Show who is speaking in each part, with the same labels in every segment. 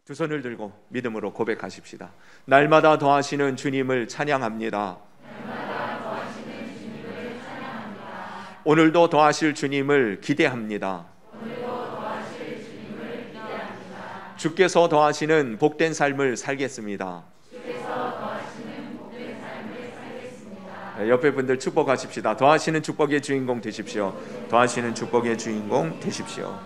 Speaker 1: 두 손을 들고 믿음으로 고백하십시다. 날마다 더하시는 주님을 찬양합니다. 오늘도 더하실 주님을 기대합니다. 주께서 더하시는 복된 삶을 살겠습니다. 옆에 분들 축복하십시다. 더하시는 축복의 주인공 되십시오. 더하시는 축복의 주인공 되십시오.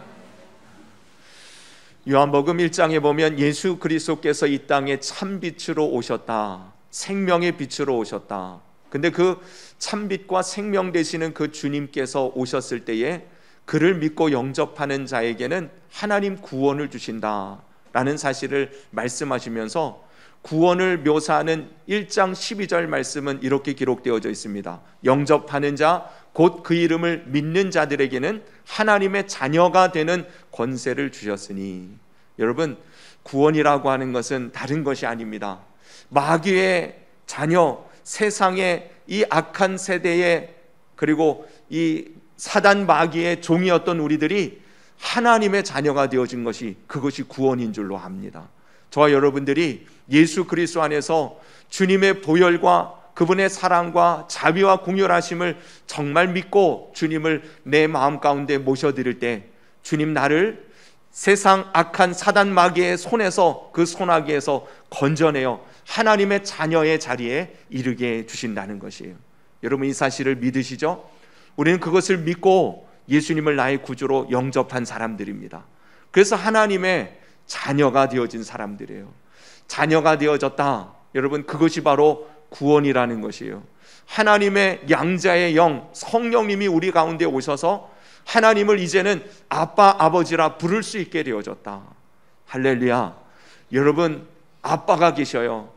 Speaker 1: 요한복음 1장에 보면 예수 그리스도께서 이 땅에 참빛으로 오셨다. 생명의 빛으로 오셨다. 근데 그 참빛과 생명 되시는 그 주님께서 오셨을 때에 그를 믿고 영접하는 자에게는 하나님 구원을 주신다 라는 사실을 말씀하시면서 구원을 묘사하는 1장 12절 말씀은 이렇게 기록되어져 있습니다. 영접하는 자, 곧 그 이름을 믿는 자들에게는 하나님의 자녀가 되는 권세를 주셨으니. 여러분, 구원이라고 하는 것은 다른 것이 아닙니다. 마귀의 자녀, 세상의 이 악한 세대의, 그리고 이 사단 마귀의 종이었던 우리들이 하나님의 자녀가 되어진 것이, 그것이 구원인 줄로 압니다. 저와 여러분들이 예수 그리스도 안에서 주님의 보혈과 그분의 사랑과 자비와 공혈하심을 정말 믿고 주님을 내 마음 가운데 모셔드릴 때, 주님 나를 세상 악한 사단 마귀의 손에서, 그 손아귀에서 건져내어 하나님의 자녀의 자리에 이르게 해 주신다는 것이에요. 여러분, 이 사실을 믿으시죠? 우리는 그것을 믿고 예수님을 나의 구주로 영접한 사람들입니다. 그래서 하나님의 자녀가 되어진 사람들이에요. 자녀가 되어졌다. 여러분, 그것이 바로 구원이라는 것이에요. 하나님의 양자의 영, 성령님이 우리 가운데 오셔서 하나님을 이제는 아빠, 아버지라 부를 수 있게 되어졌다. 할렐루야. 여러분, 아빠가 계셔요.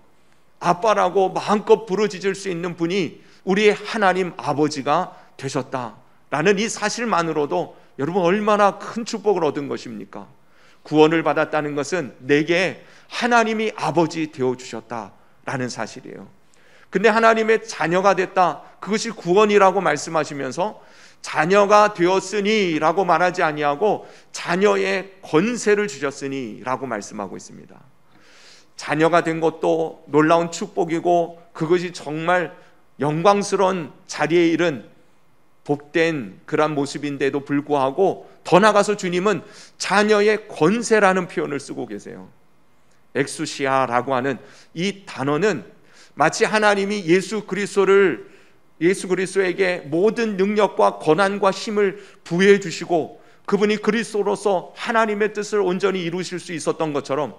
Speaker 1: 아빠라고 마음껏 부르짖을 수 있는 분이 우리의 하나님 아버지가 되셨다라는 이 사실만으로도 여러분 얼마나 큰 축복을 얻은 것입니까? 구원을 받았다는 것은 내게 하나님이 아버지 되어주셨다라는 사실이에요. 근데 하나님의 자녀가 됐다, 그것이 구원이라고 말씀하시면서 자녀가 되었으니 라고 말하지 아니하고 자녀의 권세를 주셨으니 라고 말씀하고 있습니다. 자녀가 된 것도 놀라운 축복이고 그것이 정말 영광스러운 자리에 이른 복된 그런 모습인데도 불구하고 더 나아가서 주님은 자녀의 권세라는 표현을 쓰고 계세요. 엑수시아라고 하는 이 단어는 마치 하나님이 예수 그리스도에게 모든 능력과 권한과 힘을 부여해 주시고 그분이 그리스도로서 하나님의 뜻을 온전히 이루실 수 있었던 것처럼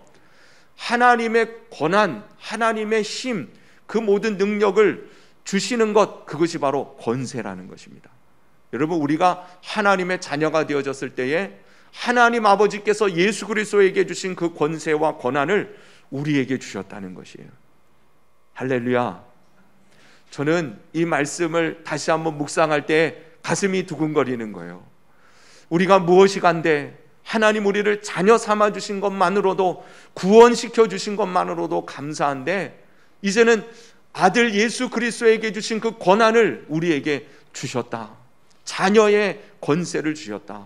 Speaker 1: 하나님의 권한, 하나님의 힘, 그 모든 능력을 주시는 것, 그것이 바로 권세라는 것입니다. 여러분, 우리가 하나님의 자녀가 되어졌을 때에 하나님 아버지께서 예수 그리스도에게 주신 그 권세와 권한을 우리에게 주셨다는 것이에요. 할렐루야. 저는 이 말씀을 다시 한번 묵상할 때 가슴이 두근거리는 거예요. 우리가 무엇이 간데 하나님 우리를 자녀 삼아 주신 것만으로도, 구원시켜 주신 것만으로도 감사한데, 이제는 아들 예수 그리스도에게 주신 그 권한을 우리에게 주셨다. 자녀의 권세를 주셨다.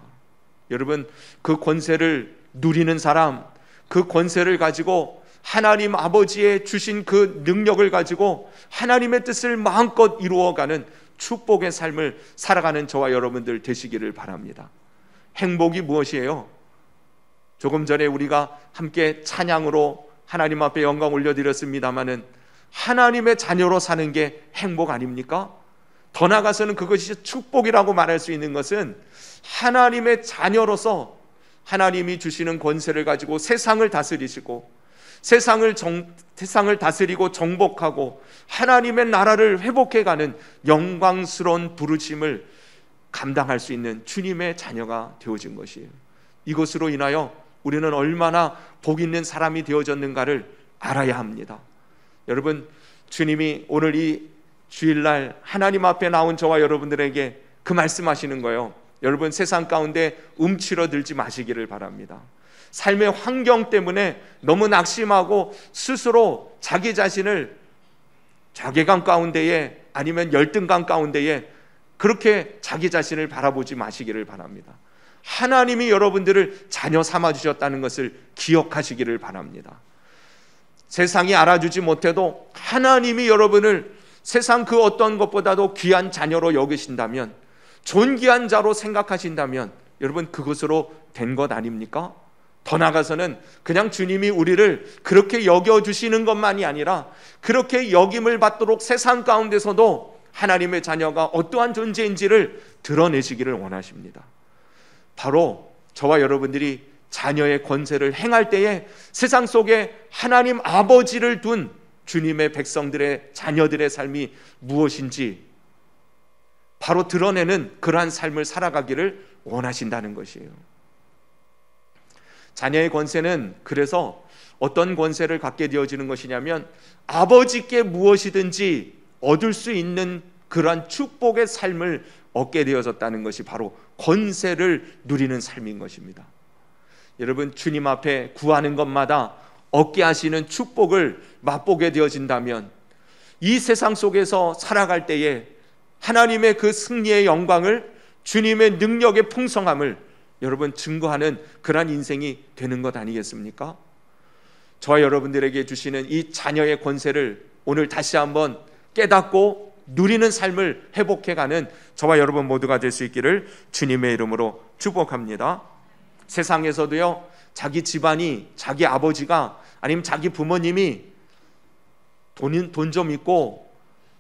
Speaker 1: 여러분, 그 권세를 누리는 사람, 그 권세를 가지고 하나님 아버지의 주신 그 능력을 가지고 하나님의 뜻을 마음껏 이루어가는 축복의 삶을 살아가는 저와 여러분들 되시기를 바랍니다. 행복이 무엇이에요? 조금 전에 우리가 함께 찬양으로 하나님 앞에 영광 올려드렸습니다마는 하나님의 자녀로 사는 게 행복 아닙니까? 더 나아가서는 그것이 축복이라고 말할 수 있는 것은 하나님의 자녀로서 하나님이 주시는 권세를 가지고 세상을 다스리시고 세상을 다스리고 정복하고 하나님의 나라를 회복해가는 영광스러운 부르심을 감당할 수 있는 주님의 자녀가 되어진 것이에요. 이것으로 인하여 우리는 얼마나 복 있는 사람이 되어졌는가를 알아야 합니다. 여러분, 주님이 오늘 이 주일날 하나님 앞에 나온 저와 여러분들에게 그 말씀하시는 거예요. 여러분, 세상 가운데 움츠러들지 마시기를 바랍니다. 삶의 환경 때문에 너무 낙심하고 스스로 자기 자신을 자괴감 가운데에, 아니면 열등감 가운데에 그렇게 자기 자신을 바라보지 마시기를 바랍니다. 하나님이 여러분들을 자녀 삼아 주셨다는 것을 기억하시기를 바랍니다. 세상이 알아주지 못해도 하나님이 여러분을 세상 그 어떤 것보다도 귀한 자녀로 여기신다면, 존귀한 자로 생각하신다면 여러분 그것으로 된 것 아닙니까? 더 나아가서는 그냥 주님이 우리를 그렇게 여겨주시는 것만이 아니라 그렇게 여김을 받도록 세상 가운데서도 하나님의 자녀가 어떠한 존재인지를 드러내시기를 원하십니다. 바로 저와 여러분들이 자녀의 권세를 행할 때에 세상 속에 하나님 아버지를 둔 주님의 백성들의 자녀들의 삶이 무엇인지 바로 드러내는 그러한 삶을 살아가기를 원하신다는 것이에요. 자녀의 권세는 그래서 어떤 권세를 갖게 되어지는 것이냐면 아버지께 무엇이든지 얻을 수 있는 그러한 축복의 삶을 얻게 되어졌다는 것이 바로 권세를 누리는 삶인 것입니다. 여러분, 주님 앞에 구하는 것마다 얻게 하시는 축복을 맛보게 되어진다면 이 세상 속에서 살아갈 때에 하나님의 그 승리의 영광을, 주님의 능력의 풍성함을 여러분 증거하는 그러한 인생이 되는 것 아니겠습니까? 저와 여러분들에게 주시는 이 자녀의 권세를 오늘 다시 한번 깨닫고 누리는 삶을 회복해가는 저와 여러분 모두가 될 수 있기를 주님의 이름으로 축복합니다. 세상에서도요, 자기 집안이, 자기 아버지가 아니면 자기 부모님이 돈 좀 있고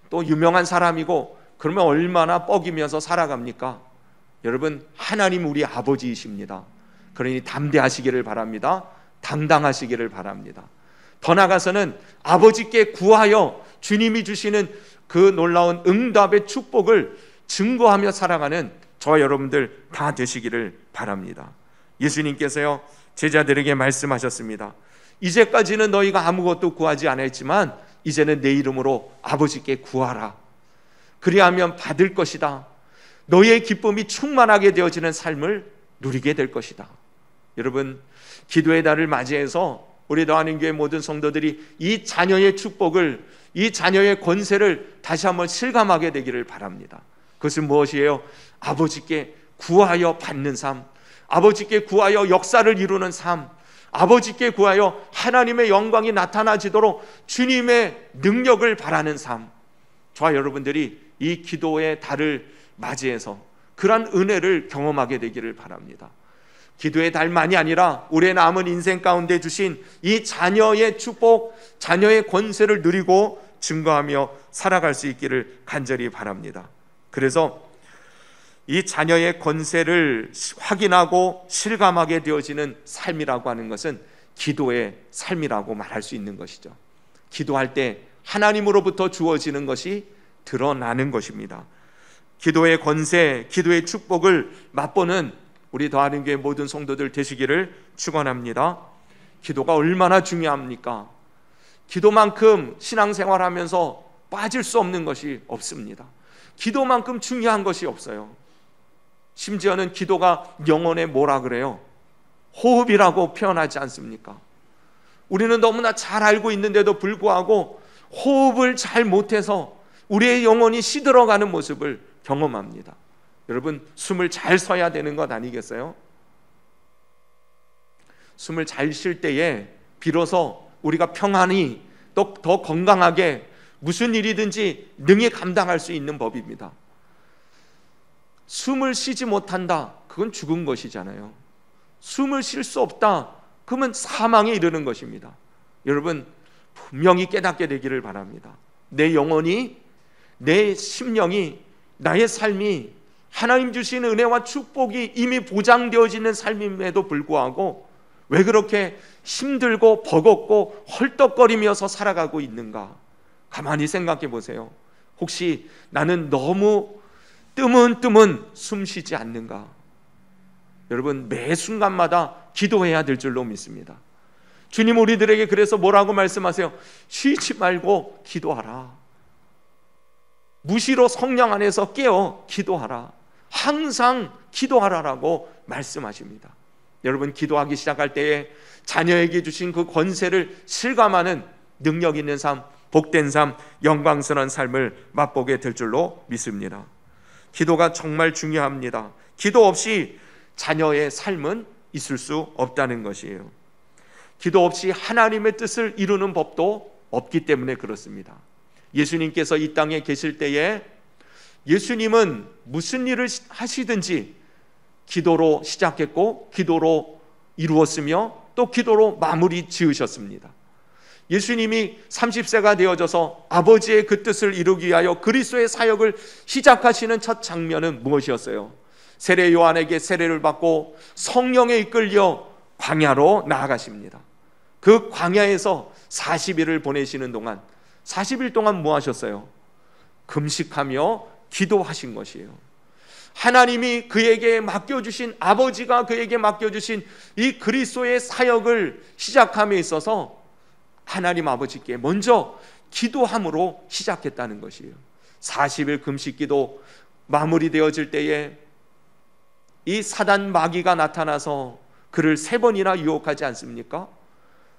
Speaker 1: 또 유명한 사람이고 그러면 얼마나 뻐기면서 살아갑니까? 여러분, 하나님 우리 아버지이십니다. 그러니 담대하시기를 바랍니다. 당당하시기를 바랍니다. 더 나아가서는 아버지께 구하여 주님이 주시는 그 놀라운 응답의 축복을 증거하며 살아가는 저와 여러분들 다 되시기를 바랍니다. 예수님께서요, 제자들에게 말씀하셨습니다. 이제까지는 너희가 아무것도 구하지 않았지만 이제는 내 이름으로 아버지께 구하라. 그리하면 받을 것이다. 너희의 기쁨이 충만하게 되어지는 삶을 누리게 될 것이다. 여러분, 기도의 달을 맞이해서 우리 더하는교회 모든 성도들이 이 자녀의 축복을, 이 자녀의 권세를 다시 한번 실감하게 되기를 바랍니다. 그것은 무엇이에요? 아버지께 구하여 받는 삶, 아버지께 구하여 역사를 이루는 삶, 아버지께 구하여 하나님의 영광이 나타나지도록 주님의 능력을 바라는 삶. 저와 여러분들이 이 기도의 달을 맞이해서 그러한 은혜를 경험하게 되기를 바랍니다. 기도의 달만이 아니라 우리의 남은 인생 가운데 주신 이 자녀의 축복, 자녀의 권세를 누리고 증거하며 살아갈 수 있기를 간절히 바랍니다. 그래서 이 자녀의 권세를 확인하고 실감하게 되어지는 삶이라고 하는 것은 기도의 삶이라고 말할 수 있는 것이죠. 기도할 때 하나님으로부터 주어지는 것이 드러나는 것입니다. 기도의 권세, 기도의 축복을 맛보는 우리 더하는 교회 모든 성도들 되시기를 축원합니다. 기도가 얼마나 중요합니까? 기도만큼 신앙생활하면서 빠질 수 없는 것이 없습니다. 기도만큼 중요한 것이 없어요. 심지어는 기도가 영혼의 뭐라 그래요? 호흡이라고 표현하지 않습니까? 우리는 너무나 잘 알고 있는데도 불구하고 호흡을 잘 못해서 우리의 영혼이 시들어가는 모습을 경험합니다. 여러분, 숨을 잘 쉬어야 되는 것 아니겠어요? 숨을 잘 쉴 때에 비로소 우리가 평안히 또 더 건강하게 무슨 일이든지 능히 감당할 수 있는 법입니다. 숨을 쉬지 못한다, 그건 죽은 것이잖아요. 숨을 쉴 수 없다, 그러면 사망에 이르는 것입니다. 여러분, 분명히 깨닫게 되기를 바랍니다. 내 영혼이, 내 심령이, 나의 삶이 하나님 주신 은혜와 축복이 이미 보장되어지는 삶임에도 불구하고 왜 그렇게 힘들고 버겁고 헐떡거리면서 살아가고 있는가? 가만히 생각해 보세요. 혹시 나는 너무 뜨문뜨문 숨 쉬지 않는가? 여러분, 매 순간마다 기도해야 될 줄로 믿습니다. 주님 우리들에게 그래서 뭐라고 말씀하세요? 쉬지 말고 기도하라. 무시로 성령 안에서 깨어 기도하라. 항상 기도하라라고 말씀하십니다. 여러분, 기도하기 시작할 때에 자녀에게 주신 그 권세를 실감하는 능력 있는 삶, 복된 삶, 영광스러운 삶을 맛보게 될 줄로 믿습니다. 기도가 정말 중요합니다. 기도 없이 자녀의 삶은 있을 수 없다는 것이에요. 기도 없이 하나님의 뜻을 이루는 법도 없기 때문에 그렇습니다. 예수님께서 이 땅에 계실 때에 예수님은 무슨 일을 하시든지 기도로 시작했고 기도로 이루었으며 또 기도로 마무리 지으셨습니다. 예수님이 30세가 되어져서 아버지의 그 뜻을 이루기 위하여 그리스도의 사역을 시작하시는 첫 장면은 무엇이었어요? 세례 요한에게 세례를 받고 성령에 이끌려 광야로 나아가십니다. 그 광야에서 40일을 보내시는 동안 40일 동안 뭐 하셨어요? 금식하며 기도하신 것이에요. 하나님이 그에게 맡겨주신, 아버지가 그에게 맡겨주신 이 그리스도의 사역을 시작함에 있어서 하나님 아버지께 먼저 기도함으로 시작했다는 것이에요. 40일 금식 기도 마무리되어질 때에 이 사단 마귀가 나타나서 그를 3번이나 유혹하지 않습니까?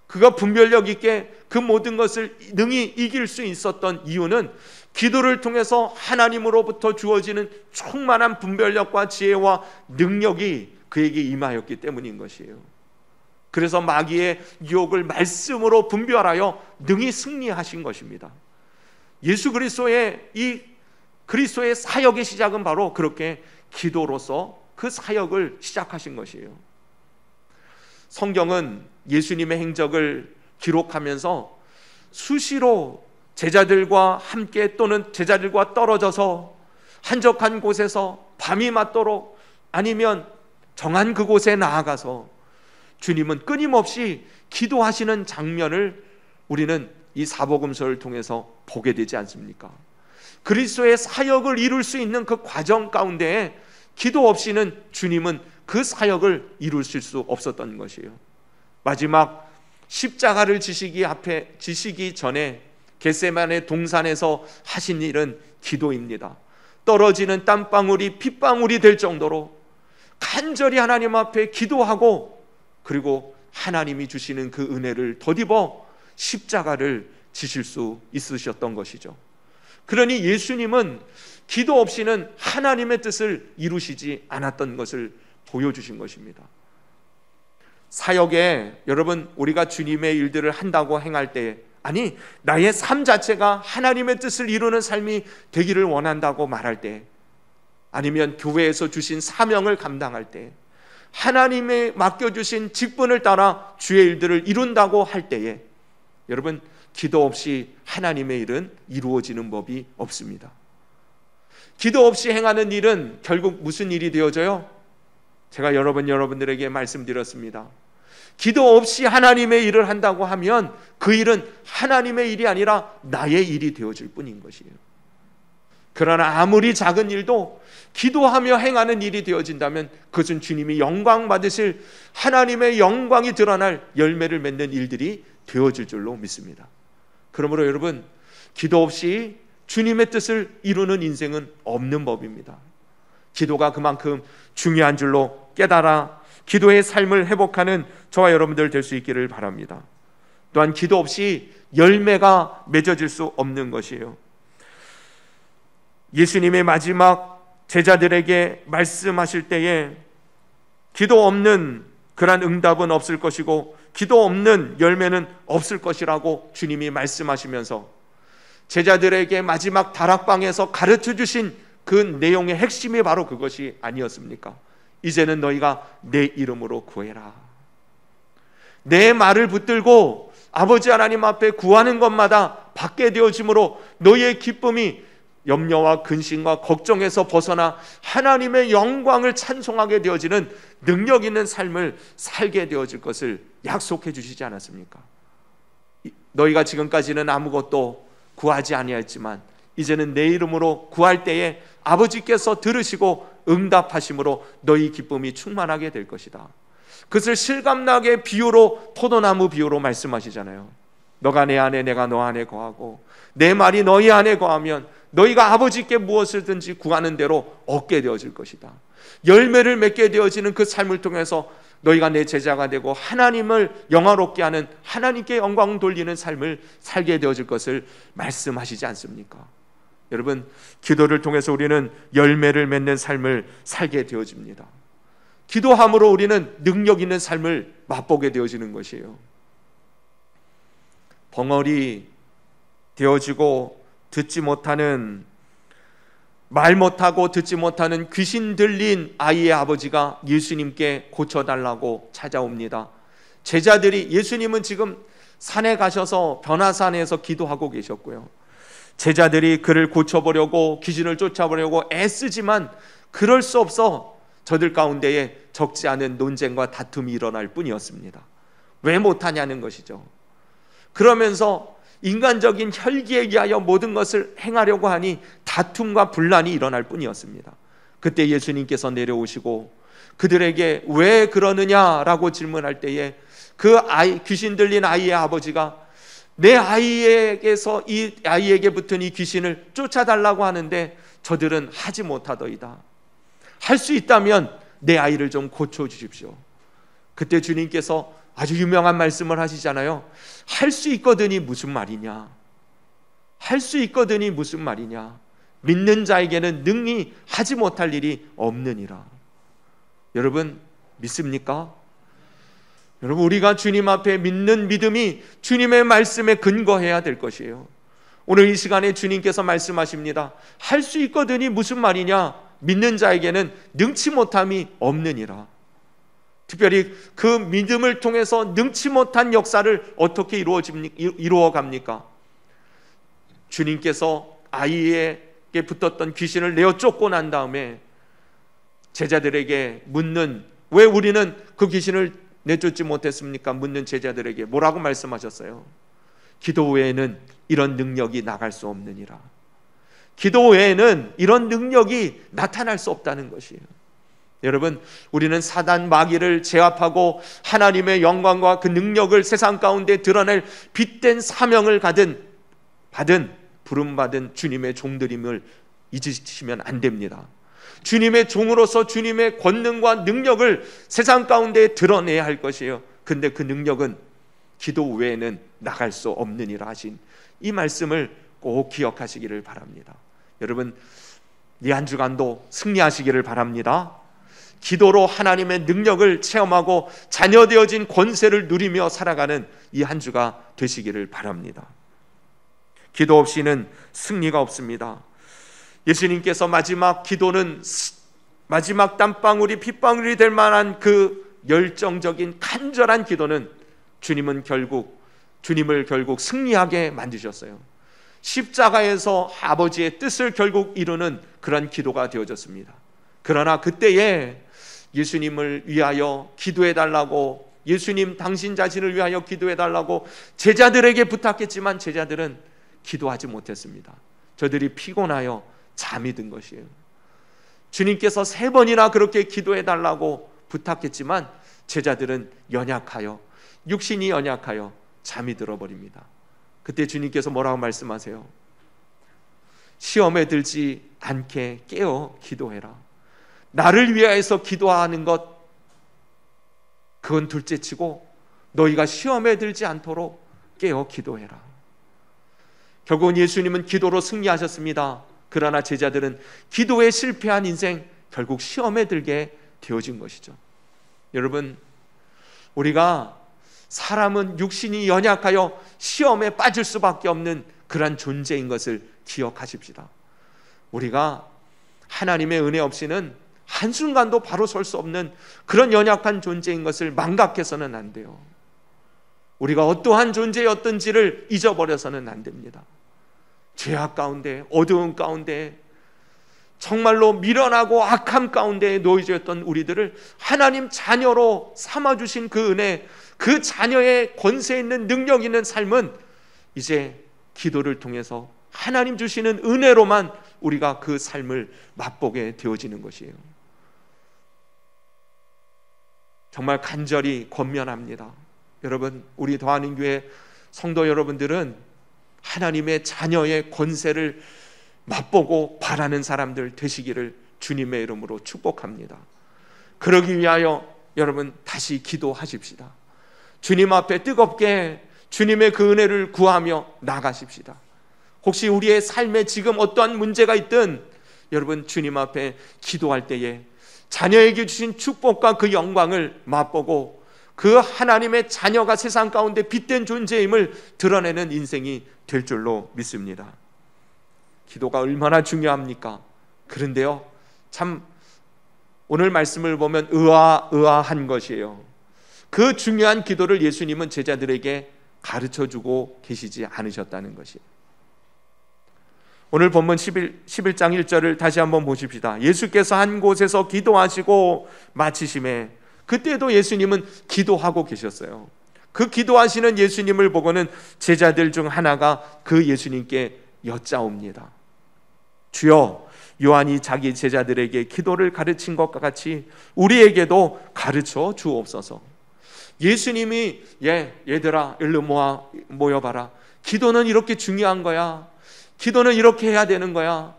Speaker 1: 그가 분별력 있게 그 모든 것을 능히 이길 수 있었던 이유는 기도를 통해서 하나님으로부터 주어지는 충만한 분별력과 지혜와 능력이 그에게 임하였기 때문인 것이에요. 그래서 마귀의 유혹을 말씀으로 분별하여 능히 승리하신 것입니다. 예수 그리스도의 이 그리스도의 사역의 시작은 바로 그렇게 기도로서 그 사역을 시작하신 것이에요. 성경은 예수님의 행적을 기록하면서 수시로 제자들과 함께 또는 제자들과 떨어져서 한적한 곳에서 밤이 맞도록 아니면 정한 그곳에 나아가서 주님은 끊임없이 기도하시는 장면을 우리는 이 사복음서를 통해서 보게 되지 않습니까? 그리스도의 사역을 이룰 수 있는 그 과정 가운데에 기도 없이는 주님은 그 사역을 이루실 수 없었던 것이에요. 마지막 십자가를 지시기 전에 겟세마네 동산에서 하신 일은 기도입니다. 떨어지는 땀방울이 핏방울이 될 정도로 간절히 하나님 앞에 기도하고 그리고 하나님이 주시는 그 은혜를 덧입어 십자가를 지실 수 있으셨던 것이죠. 그러니 예수님은 기도 없이는 하나님의 뜻을 이루시지 않았던 것을 보여주신 것입니다. 사역에 여러분 우리가 주님의 일들을 한다고 행할 때 아니 나의 삶 자체가 하나님의 뜻을 이루는 삶이 되기를 원한다고 말할 때 아니면 교회에서 주신 사명을 감당할 때 하나님의 맡겨주신 직분을 따라 주의 일들을 이룬다고 할 때에 여러분 기도 없이 하나님의 일은 이루어지는 법이 없습니다. 기도 없이 행하는 일은 결국 무슨 일이 되어져요? 제가 여러분들에게 말씀드렸습니다. 기도 없이 하나님의 일을 한다고 하면 그 일은 하나님의 일이 아니라 나의 일이 되어질 뿐인 것이에요. 그러나 아무리 작은 일도 기도하며 행하는 일이 되어진다면 그것은 주님이 영광 받으실 하나님의 영광이 드러날 열매를 맺는 일들이 되어질 줄로 믿습니다. 그러므로 여러분 기도 없이 주님의 뜻을 이루는 인생은 없는 법입니다. 기도가 그만큼 중요한 줄로 깨달아 기도의 삶을 회복하는 저와 여러분들 될 수 있기를 바랍니다. 또한 기도 없이 열매가 맺어질 수 없는 것이에요. 예수님의 마지막 제자들에게 말씀하실 때에 기도 없는 그런 응답은 없을 것이고 기도 없는 열매는 없을 것이라고 주님이 말씀하시면서 제자들에게 마지막 다락방에서 가르쳐 주신 그 내용의 핵심이 바로 그것이 아니었습니까? 이제는 너희가 내 이름으로 구해라. 내 말을 붙들고 아버지 하나님 앞에 구하는 것마다 받게 되어짐으로 너희의 기쁨이 염려와 근심과 걱정에서 벗어나 하나님의 영광을 찬송하게 되어지는 능력 있는 삶을 살게 되어질 것을 약속해 주시지 않았습니까? 너희가 지금까지는 아무것도 구하지 아니하였지만 이제는 내 이름으로 구할 때에 아버지께서 들으시고 응답하심으로 너희 기쁨이 충만하게 될 것이다. 그것을 실감나게 비유로 포도나무 비유로 말씀하시잖아요. 너가 내 안에 내가 너 안에 거하고 내 말이 너희 안에 거하면 너희가 아버지께 무엇을든지 구하는 대로 얻게 되어질 것이다. 열매를 맺게 되어지는 그 삶을 통해서 너희가 내 제자가 되고 하나님을 영화롭게 하는 하나님께 영광 돌리는 삶을 살게 되어질 것을 말씀하시지 않습니까? 여러분 기도를 통해서 우리는 열매를 맺는 삶을 살게 되어집니다. 기도함으로 우리는 능력 있는 삶을 맛보게 되어지는 것이에요. 벙어리 되어지고 듣지 못하는, 말 못하고 듣지 못하는 귀신 들린 아이의 아버지가 예수님께 고쳐달라고 찾아옵니다. 제자들이, 예수님은 지금 산에 가셔서 변화산에서 기도하고 계셨고요, 제자들이 그를 고쳐보려고, 귀신을 쫓아보려고 애쓰지만 그럴 수 없어 저들 가운데에 적지 않은 논쟁과 다툼이 일어날 뿐이었습니다. 왜 못하냐는 것이죠. 그러면서 인간적인 혈기에 의하여 모든 것을 행하려고 하니 다툼과 분란이 일어날 뿐이었습니다. 그때 예수님께서 내려오시고 그들에게 왜 그러느냐라고 질문할 때에 그 아이, 귀신 들린 아이의 아버지가 내 아이에게서 이 아이에게 붙은 이 귀신을 쫓아달라고 하는데 저들은 하지 못하더이다. 할 수 있다면 내 아이를 좀 고쳐주십시오. 그때 주님께서 아주 유명한 말씀을 하시잖아요. 할 수 있거든이 무슨 말이냐? 할 수 있거든이 무슨 말이냐? 믿는 자에게는 능히 하지 못할 일이 없느니라. 여러분 믿습니까? 여러분, 우리가 주님 앞에 믿는 믿음이 주님의 말씀에 근거해야 될 것이에요. 오늘 이 시간에 주님께서 말씀하십니다. 할 수 있거든이 무슨 말이냐? 믿는 자에게는 능치 못함이 없느니라. 특별히 그 믿음을 통해서 능치 못한 역사를 어떻게 이루어갑니까? 주님께서 아이에게 붙었던 귀신을 내어 쫓고 난 다음에 제자들에게 묻는, 왜 우리는 그 귀신을 내쫓지 못했습니까? 묻는 제자들에게 뭐라고 말씀하셨어요? 기도 외에는 이런 능력이 나갈 수 없느니라. 기도 외에는 이런 능력이 나타날 수 없다는 것이에요. 여러분, 우리는 사단 마귀를 제압하고 하나님의 영광과 그 능력을 세상 가운데 드러낼 빛된 사명을 받은 부름받은 주님의 종들임을 잊으시면 안 됩니다. 주님의 종으로서 주님의 권능과 능력을 세상 가운데 드러내야 할 것이에요. 근데 그 능력은 기도 외에는 나갈 수 없느니라 하신 이 말씀을 꼭 기억하시기를 바랍니다. 여러분, 이 한 주간도 승리하시기를 바랍니다. 기도로 하나님의 능력을 체험하고 자녀되어진 권세를 누리며 살아가는 이 한 주가 되시기를 바랍니다. 기도 없이는 승리가 없습니다. 예수님께서 마지막 기도는, 마지막 땀방울이 핏방울이 될 만한 그 열정적인 간절한 기도는 주님을 결국 승리하게 만드셨어요. 십자가에서 아버지의 뜻을 결국 이루는 그런 기도가 되어졌습니다. 그러나 그때에 예수님을 위하여 기도해달라고, 예수님 당신 자신을 위하여 기도해달라고 제자들에게 부탁했지만 제자들은 기도하지 못했습니다. 저들이 피곤하여 잠이 든 것이에요. 주님께서 3번이나 그렇게 기도해달라고 부탁했지만 제자들은 육신이 연약하여 잠이 들어버립니다. 그때 주님께서 뭐라고 말씀하세요? 시험에 들지 않게 깨어 기도해라. 나를 위하여서 기도하는 것, 그건 둘째치고 너희가 시험에 들지 않도록 깨어 기도해라. 결국은 예수님은 기도로 승리하셨습니다. 그러나 제자들은 기도에 실패한 인생, 결국 시험에 들게 되어진 것이죠. 여러분, 우리가 사람은 육신이 연약하여 시험에 빠질 수밖에 없는 그러한 존재인 것을 기억하십시다. 우리가 하나님의 은혜 없이는 한순간도 바로 설 수 없는 그런 연약한 존재인 것을 망각해서는 안 돼요. 우리가 어떠한 존재였던지를 잊어버려서는 안 됩니다. 죄악 가운데, 어두운 가운데, 정말로 미련하고 악함 가운데 놓여졌던 우리들을 하나님 자녀로 삼아주신 그 은혜, 그 자녀의 권세 있는 능력 있는 삶은 이제 기도를 통해서 하나님 주시는 은혜로만 우리가 그 삶을 맛보게 되어지는 것이에요. 정말 간절히 권면합니다. 여러분, 우리 더하는 교회 성도 여러분들은 하나님의 자녀의 권세를 맛보고 바라는 사람들 되시기를 주님의 이름으로 축복합니다. 그러기 위하여 여러분 다시 기도하십시다. 주님 앞에 뜨겁게 주님의 그 은혜를 구하며 나가십시다. 혹시 우리의 삶에 지금 어떠한 문제가 있든 여러분 주님 앞에 기도할 때에 자녀에게 주신 축복과 그 영광을 맛보고 그 하나님의 자녀가 세상 가운데 빛된 존재임을 드러내는 인생이 될 줄로 믿습니다. 기도가 얼마나 중요합니까? 그런데요, 참 오늘 말씀을 보면 의아한 것이에요. 그 중요한 기도를 예수님은 제자들에게 가르쳐주고 계시지 않으셨다는 것이에요. 오늘 본문 11장 1절을 다시 한번 보십시다. 예수께서 한 곳에서 기도하시고 마치심에, 그때도 예수님은 기도하고 계셨어요. 그 기도하시는 예수님을 보고는 제자들 중 하나가 그 예수님께 여짜옵니다. 주여, 요한이 자기 제자들에게 기도를 가르친 것과 같이 우리에게도 가르쳐 주옵소서. 예수님이 얘들아 일로 모여봐라. 기도는 이렇게 중요한 거야. 기도는 이렇게 해야 되는 거야.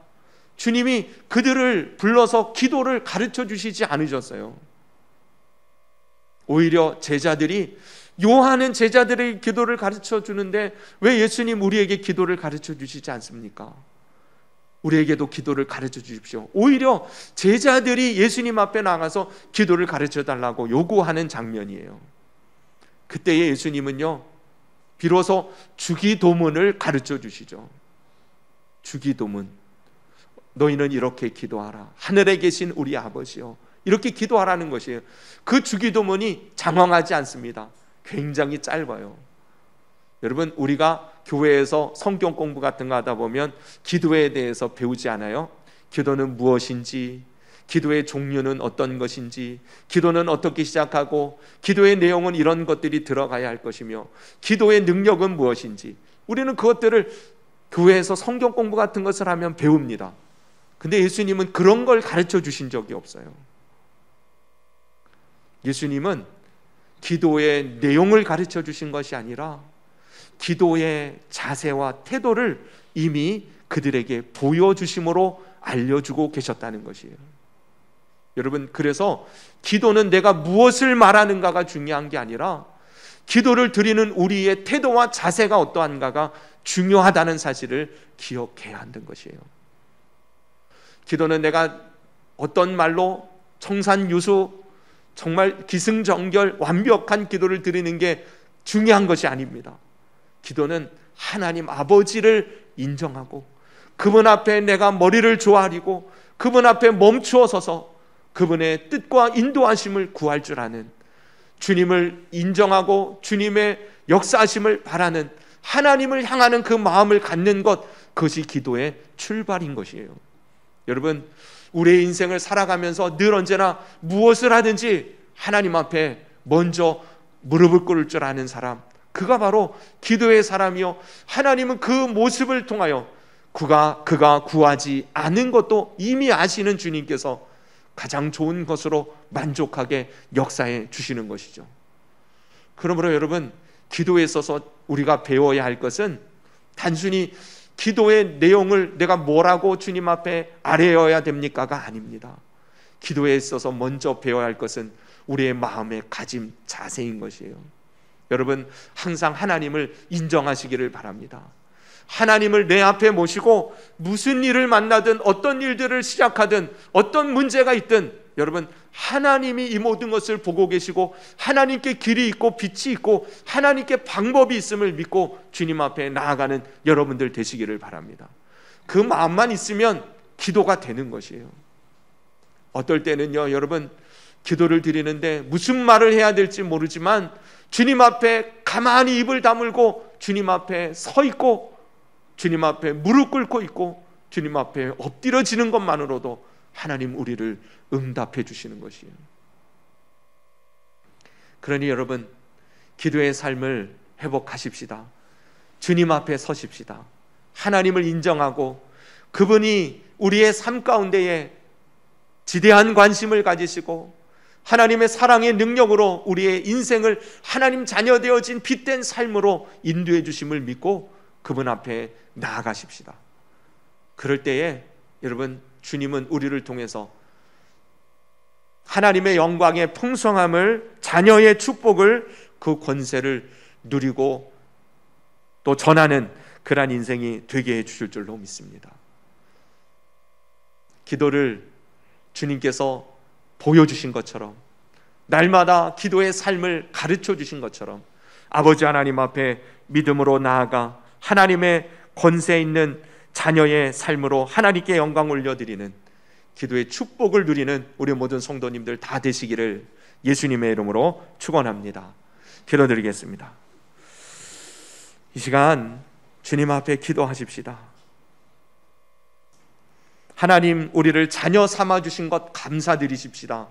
Speaker 1: 주님이 그들을 불러서 기도를 가르쳐 주시지 않으셨어요. 오히려 제자들이, 요한은 제자들의 기도를 가르쳐 주는데 왜 예수님 우리에게 기도를 가르쳐 주시지 않습니까? 우리에게도 기도를 가르쳐 주십시오. 오히려 제자들이 예수님 앞에 나가서 기도를 가르쳐 달라고 요구하는 장면이에요. 그때의 예수님은요, 비로소 주기도문을 가르쳐 주시죠. 주기도문, 너희는 이렇게 기도하라. 하늘에 계신 우리 아버지요, 이렇게 기도하라는 것이에요. 그 주기도문이 장황하지 않습니다. 굉장히 짧아요. 여러분, 우리가 교회에서 성경 공부 같은 거 하다 보면 기도에 대해서 배우지 않아요? 기도는 무엇인지, 기도의 종류는 어떤 것인지, 기도는 어떻게 시작하고, 기도의 내용은 이런 것들이 들어가야 할 것이며, 기도의 능력은 무엇인지, 우리는 그것들을 교회에서 성경 공부 같은 것을 하면 배웁니다. 근데 예수님은 그런 걸 가르쳐 주신 적이 없어요. 예수님은 기도의 내용을 가르쳐 주신 것이 아니라 기도의 자세와 태도를 이미 그들에게 보여주심으로 알려주고 계셨다는 것이에요. 여러분, 그래서 기도는 내가 무엇을 말하는가가 중요한 게 아니라 기도를 드리는 우리의 태도와 자세가 어떠한가가 중요하다는 사실을 기억해야 한다는 것이에요. 기도는 내가 어떤 말로 청산유수, 정말 기승전결 완벽한 기도를 드리는 게 중요한 것이 아닙니다. 기도는 하나님 아버지를 인정하고 그분 앞에 내가 머리를 조아리고 그분 앞에 멈추어 서서 그분의 뜻과 인도하심을 구할 줄 아는, 주님을 인정하고 주님의 역사하심을 바라는, 하나님을 향하는 그 마음을 갖는 것, 그것이 기도의 출발인 것이에요. 여러분, 우리의 인생을 살아가면서 늘 언제나 무엇을 하든지 하나님 앞에 먼저 무릎을 꿇을 줄 아는 사람, 그가 바로 기도의 사람이요, 하나님은 그 모습을 통하여 그가 구하지 않은 것도 이미 아시는 주님께서 가장 좋은 것으로 만족하게 역사해 주시는 것이죠. 그러므로 여러분, 기도에 있어서 우리가 배워야 할 것은 단순히 기도의 내용을 내가 뭐라고 주님 앞에 아뢰어야 됩니까가 아닙니다. 기도에 있어서 먼저 배워야 할 것은 우리의 마음의 가짐 자세인 것이에요. 여러분, 항상 하나님을 인정하시기를 바랍니다. 하나님을 내 앞에 모시고 무슨 일을 만나든 어떤 일들을 시작하든 어떤 문제가 있든, 여러분, 하나님이 이 모든 것을 보고 계시고 하나님께 길이 있고 빛이 있고 하나님께 방법이 있음을 믿고 주님 앞에 나아가는 여러분들 되시기를 바랍니다. 그 마음만 있으면 기도가 되는 것이에요. 어떨 때는요, 여러분, 기도를 드리는데 무슨 말을 해야 될지 모르지만 주님 앞에 가만히 입을 다물고 주님 앞에 서 있고 주님 앞에 무릎 꿇고 있고 주님 앞에 엎드려지는 것만으로도 하나님 우리를 응답해 주시는 것이에요. 그러니 여러분, 기도의 삶을 회복하십시다. 주님 앞에 서십시다. 하나님을 인정하고 그분이 우리의 삶 가운데에 지대한 관심을 가지시고 하나님의 사랑의 능력으로 우리의 인생을 하나님 자녀 되어진 빛된 삶으로 인도해 주심을 믿고 그분 앞에 나아가십시다. 그럴 때에 여러분, 주님은 우리를 통해서 하나님의 영광의 풍성함을, 자녀의 축복을, 그 권세를 누리고 또 전하는 그러한 인생이 되게 해 주실 줄로 믿습니다. 기도를 주님께서 보여주신 것처럼, 날마다 기도의 삶을 가르쳐 주신 것처럼 아버지 하나님 앞에 믿음으로 나아가 하나님의 권세 있는 자녀의 삶으로 하나님께 영광 올려드리는 기도의 축복을 누리는 우리 모든 성도님들 다 되시기를 예수님의 이름으로 축원합니다. 기도드리겠습니다. 이 시간 주님 앞에 기도하십시다. 하나님, 우리를 자녀 삼아 주신 것 감사드리십시다.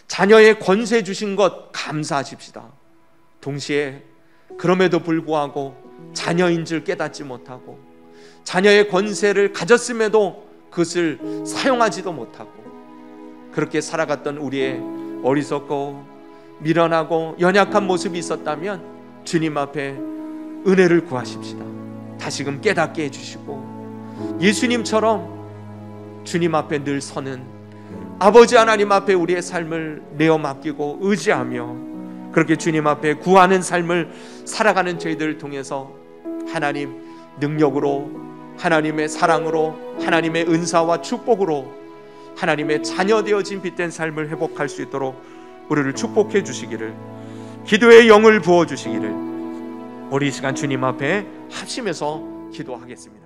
Speaker 1: 자녀의 권세 주신 것 감사하십시다. 동시에 그럼에도 불구하고 자녀인 줄 깨닫지 못하고 자녀의 권세를 가졌음에도 그것을 사용하지도 못하고 그렇게 살아갔던 우리의 어리석고 미련하고 연약한 모습이 있었다면 주님 앞에 은혜를 구하십시다. 다시금 깨닫게 해주시고 예수님처럼 주님 앞에 늘 서는 아버지 하나님 앞에 우리의 삶을 내어 맡기고 의지하며 그렇게 주님 앞에 구하는 삶을 살아가는 저희들을 통해서 하나님 능력으로, 하나님의 사랑으로, 하나님의 은사와 축복으로 하나님의 자녀 되어진 빛된 삶을 회복할 수 있도록 우리를 축복해 주시기를, 기도의 영을 부어 주시기를 우리 이 시간 주님 앞에 합심해서 기도하겠습니다.